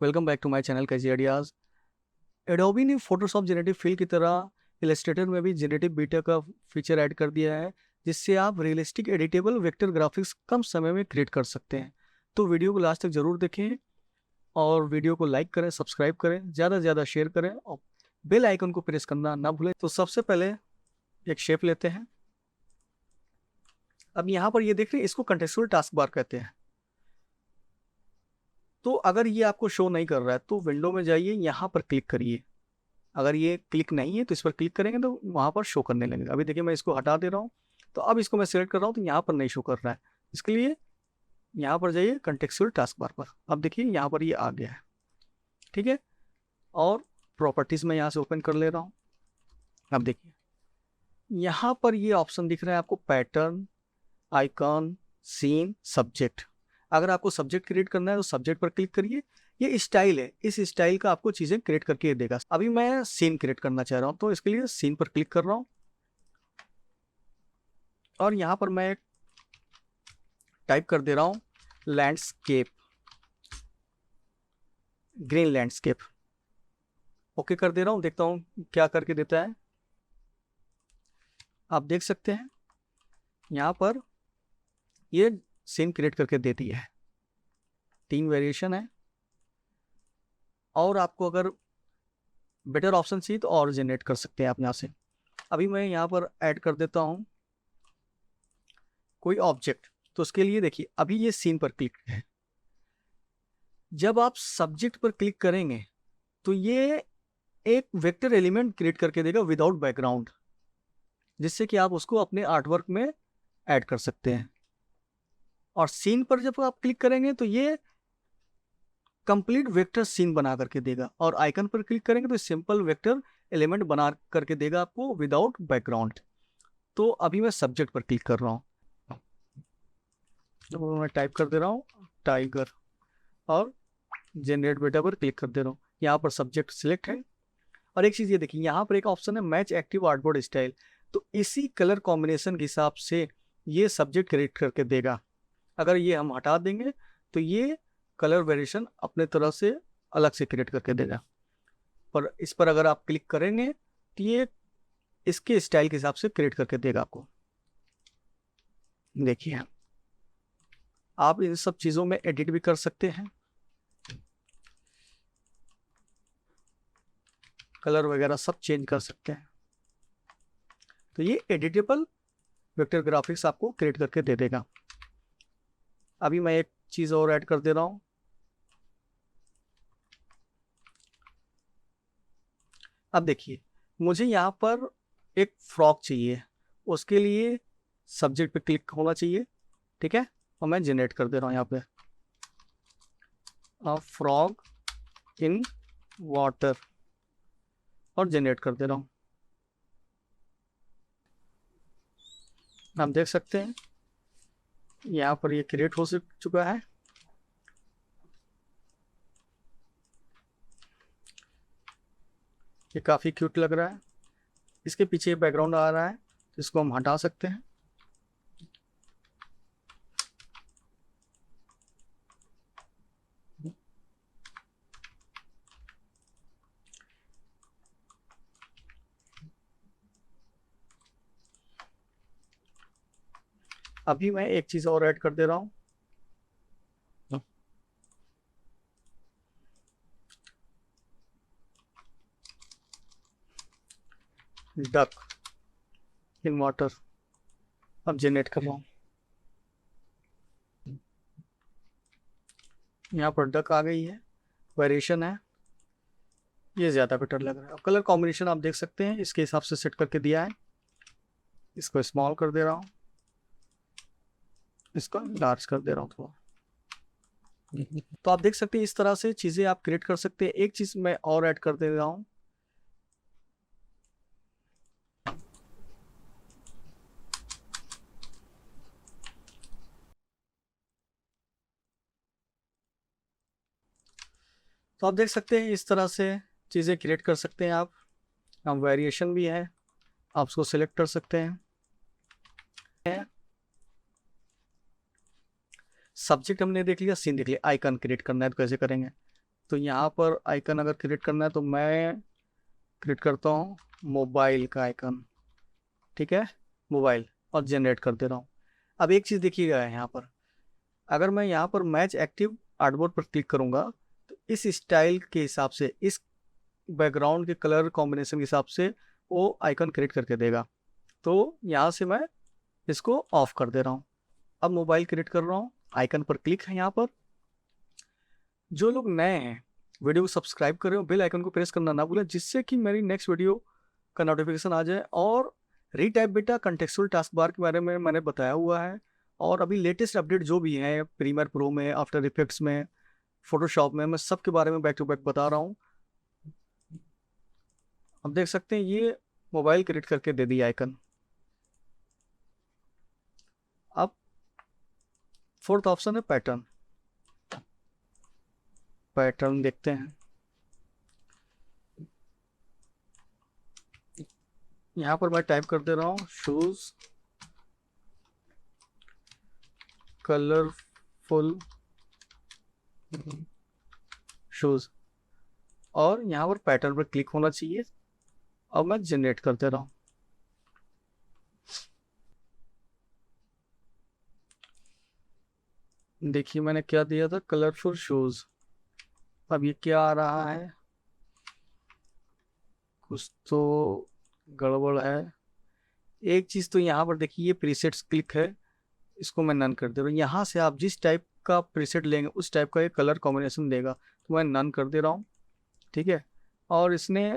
Welcome back to my channel कैजी ideas. Adobe ने Photoshop generative fill की तरह इलस्ट्रेटर में भी जेनेटिव बीटा का फीचर ऐड कर दिया है, जिससे आप रियलिस्टिक एडिटेबल वेक्टर ग्राफिक्स कम समय में क्रिएट कर सकते हैं। तो वीडियो को लास्ट तक जरूर देखें और वीडियो को लाइक करें, सब्सक्राइब करें, ज़्यादा से ज़्यादा शेयर करें और बेल आइकन को प्रेस करना ना भूलें। तो सबसे पहले एक शेप लेते हैं। अब यहाँ पर ये देख रहे हैं, इसको कंटेक्चुअल टास्क बार कहते हैं। तो अगर ये आपको शो नहीं कर रहा है तो विंडो में जाइए, यहाँ पर क्लिक करिए। अगर ये क्लिक नहीं है तो इस पर क्लिक करेंगे तो वहाँ पर शो करने लगेगा। अभी देखिए मैं इसको हटा दे रहा हूँ, तो अब इसको मैं सिलेक्ट कर रहा हूँ तो यहाँ पर नहीं शो कर रहा है। इसके लिए यहाँ पर जाइए कंटेक्चुअल टास्क बार पर। अब देखिए यहाँ पर ये आ गया है, ठीक है। और प्रॉपर्टीज में यहाँ से ओपन कर ले रहा हूँ। अब देखिए यहाँ पर ये ऑप्शन दिख रहा है आपको, पैटर्न, आइकॉन, सीन, सब्जेक्ट। अगर आपको सब्जेक्ट क्रिएट करना है तो सब्जेक्ट पर क्लिक करिए। ये स्टाइल है, इस स्टाइल का आपको चीजें क्रिएट करके देगा। अभी मैं सीन क्रिएट करना चाह रहा हूं तो इसके लिए सीन पर क्लिक कर रहा हूं और यहां पर मैं टाइप कर दे रहा हूं लैंडस्केप, ग्रीन लैंडस्केप। ओके कर दे रहा हूं, देखता हूं क्या करके देता है। आप देख सकते हैं यहां पर ये सीन क्रिएट करके देती है। 3 वेरिएशन है और आपको अगर बेटर ऑप्शन चाहिए तो और जनरेट कर सकते हैं आप यहाँ से। अभी मैं यहाँ पर ऐड कर देता हूँ कोई ऑब्जेक्ट। तो उसके लिए देखिए अभी ये सीन पर क्लिक है। जब आप सब्जेक्ट पर क्लिक करेंगे तो ये एक वेक्टर एलिमेंट क्रिएट करके देगा विदाउट बैकग्राउंड, जिससे कि आप उसको अपने आर्टवर्क में ऐड कर सकते हैं। और सीन पर जब आप क्लिक करेंगे तो ये कंप्लीट वेक्टर सीन बना करके देगा। और आइकन पर क्लिक करेंगे तो सिंपल वेक्टर एलिमेंट बना करके देगा आपको विदाउट बैकग्राउंड। तो अभी मैं सब्जेक्ट पर क्लिक कर रहा हूँ, तो मैं टाइप कर दे रहा हूँ टाइगर और जनरेट बेटा पर क्लिक कर दे रहा हूँ। यहाँ पर सब्जेक्ट सिलेक्ट है। और एक चीज़ ये देखिए, यहाँ पर एक ऑप्शन है मैच एक्टिव आर्टबोर्ड स्टाइल। तो इसी कलर कॉम्बिनेशन के हिसाब से ये सब्जेक्ट क्रिएट करके देगा। अगर ये हम हटा देंगे तो ये कलर वेरिएशन अपने तरह से अलग से क्रिएट करके देगा। पर इस पर अगर आप क्लिक करेंगे तो ये इसके स्टाइल के हिसाब से क्रिएट करके देगा आपको। देखिए आप इन सब चीज़ों में एडिट भी कर सकते हैं, कलर वगैरह सब चेंज कर सकते हैं। तो ये एडिटेबल वेक्टर ग्राफिक्स आपको क्रिएट करके दे देगा। अभी मैं एक चीज़ और ऐड कर दे रहा हूँ। अब देखिए मुझे यहाँ पर एक फ्रॉक चाहिए, उसके लिए सब्जेक्ट पे क्लिक होना चाहिए, ठीक है। और मैं जनरेट कर दे रहा हूँ यहाँ पे फ्रॉग इन वाटर और जनरेट कर दे रहा हूँ। आप देख सकते हैं यहाँ पर ये क्रिएट हो चुका है। ये काफ़ी क्यूट लग रहा है। इसके पीछे बैकग्राउंड आ रहा है तो इसको हम हटा सकते हैं। अभी मैं एक चीज़ और ऐड कर दे रहा हूँ। डक इन वाटर, अब जनरेट कर रहा हूँ। यहाँ पर डक आ गई है, वेरिएशन है, ये ज़्यादा बेटर लग रहा है। कलर कॉम्बिनेशन आप देख सकते हैं इसके हिसाब से सेट करके दिया है। इसको स्मॉल कर दे रहा हूँ, इसको लार्ज कर दे रहा हूँ थोड़ा। तो आप देख सकते हैं इस तरह से चीज़ें आप क्रिएट कर सकते हैं। एक चीज़ मैं और ऐड कर दे रहा हूँ। तो आप देख सकते हैं इस तरह से चीज़ें क्रिएट कर सकते हैं आप। वेरिएशन भी है, आप उसको सिलेक्ट कर सकते हैं। सब्जेक्ट हमने देख लिया, सीन देख लिया, आइकन क्रिएट करना है तो कैसे करेंगे। तो यहाँ पर आइकन अगर क्रिएट करना है तो मैं क्रिएट करता हूँ मोबाइल का आइकन, ठीक है, मोबाइल, और जनरेट कर दे रहा हूँ। अब एक चीज़ देखिएगा यहाँ पर, अगर मैं यहाँ पर मैच एक्टिव आर्टबोर्ड पर क्लिक करूँगा तो इस स्टाइल के हिसाब से, इस बैकग्राउंड के कलर कॉम्बिनेशन के हिसाब से वो आइकन क्रिएट करके देगा। तो यहाँ से मैं इसको ऑफ कर दे रहा हूँ। अब मोबाइल क्रिएट कर रहा हूँ, आइकन पर क्लिक है यहाँ पर। जो लोग नए हैं, वीडियो को सब्सक्राइब कर रहे हो, बेल आइकन को प्रेस करना ना भूलें, जिससे कि मेरी नेक्स्ट वीडियो का नोटिफिकेशन आ जाए। और रीटाइप बेटा कंटेक्चुअल टास्क बार के बारे में मैंने बताया हुआ है, और अभी लेटेस्ट अपडेट जो भी है प्रीमियर प्रो में, आफ्टर इफेक्ट्स में, फोटोशॉप में, मैं सबके बारे में बैक टू बैक बता रहा हूँ। अब देख सकते हैं ये मोबाइल क्रिएट करके दे दी आइकन। अब फोर्थ ऑप्शन है पैटर्न। पैटर्न देखते हैं, यहाँ पर मैं टाइप कर दे रहा हूँ शूज कलरफुल शूज, और यहाँ पर पैटर्न पर क्लिक होना चाहिए। अब मैं जनरेट कर दे रहा हूँ। देखिए मैंने क्या दिया था, कलरफुल शूज। अब ये क्या आ रहा है, कुछ तो गड़बड़ है। एक चीज तो यहाँ पर देखिए, ये प्रीसेट्स क्लिक है, इसको मैं नन कर दे रहा हूँ। यहाँ से आप जिस टाइप का प्रीसेट लेंगे उस टाइप का ये कलर कॉम्बिनेशन देगा, तो मैं नन कर दे रहा हूँ, ठीक है। और इसने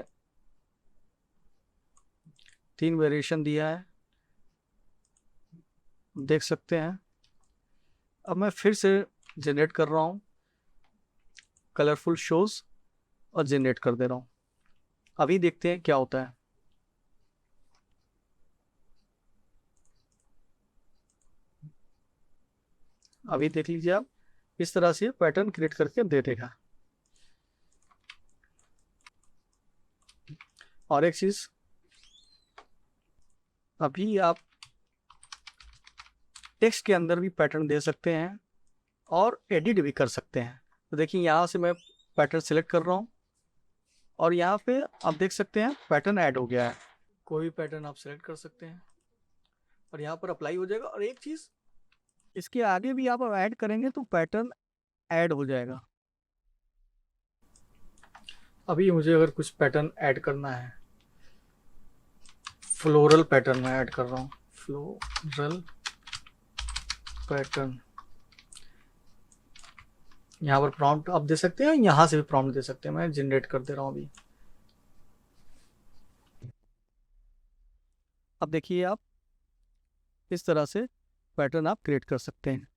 3 वेरिएशन दिया है, देख सकते हैं। अब मैं फिर से जनरेट कर रहा हूँ कलरफुल शोज, और जनरेट कर दे रहा हूँ। अभी देखते हैं क्या होता है। अभी देख लीजिए आप, इस तरह से पैटर्न क्रिएट करके दे देगा। और एक चीज, अभी आप टेक्स्ट के अंदर भी पैटर्न दे सकते हैं और एडिट भी कर सकते हैं। तो देखिए यहाँ से मैं पैटर्न सिलेक्ट कर रहा हूँ, और यहाँ पे आप देख सकते हैं पैटर्न ऐड हो गया है। कोई भी पैटर्न आप सिलेक्ट कर सकते हैं और यहाँ पर अप्लाई हो जाएगा। और एक चीज, इसके आगे भी आप ऐड करेंगे तो पैटर्न ऐड हो जाएगा। अभी मुझे अगर कुछ पैटर्न ऐड करना है, फ्लोरल पैटर्न में ऐड कर रहा हूँ, फ्लोरल पैटर्न। यहाँ पर प्रॉम्प्ट आप दे सकते हैं, यहाँ से भी प्रॉम्प्ट दे सकते हैं। मैं जनरेट कर दे रहा हूँ अभी। अब देखिए आप, इस तरह से पैटर्न आप क्रिएट कर सकते हैं,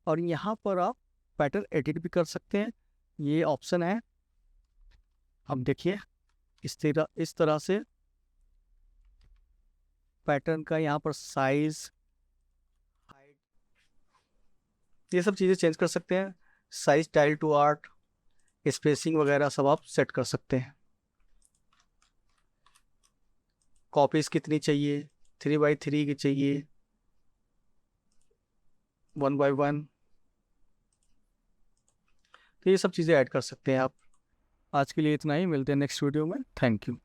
और यहाँ पर आप पैटर्न एडिट भी कर सकते हैं, ये ऑप्शन है। अब देखिए इस तरह से पैटर्न का यहाँ पर साइज, हाइट, ये सब चीज़ें चेंज कर सकते हैं। Size, tile to art, spacing वगैरह सब आप सेट कर सकते हैं। कॉपीज कितनी चाहिए, 3x3 की चाहिए, 1x1, तो ये सब चीज़ें ऐड कर सकते हैं आप। आज के लिए इतना ही, मिलते हैं नेक्स्ट वीडियो में। Thank you.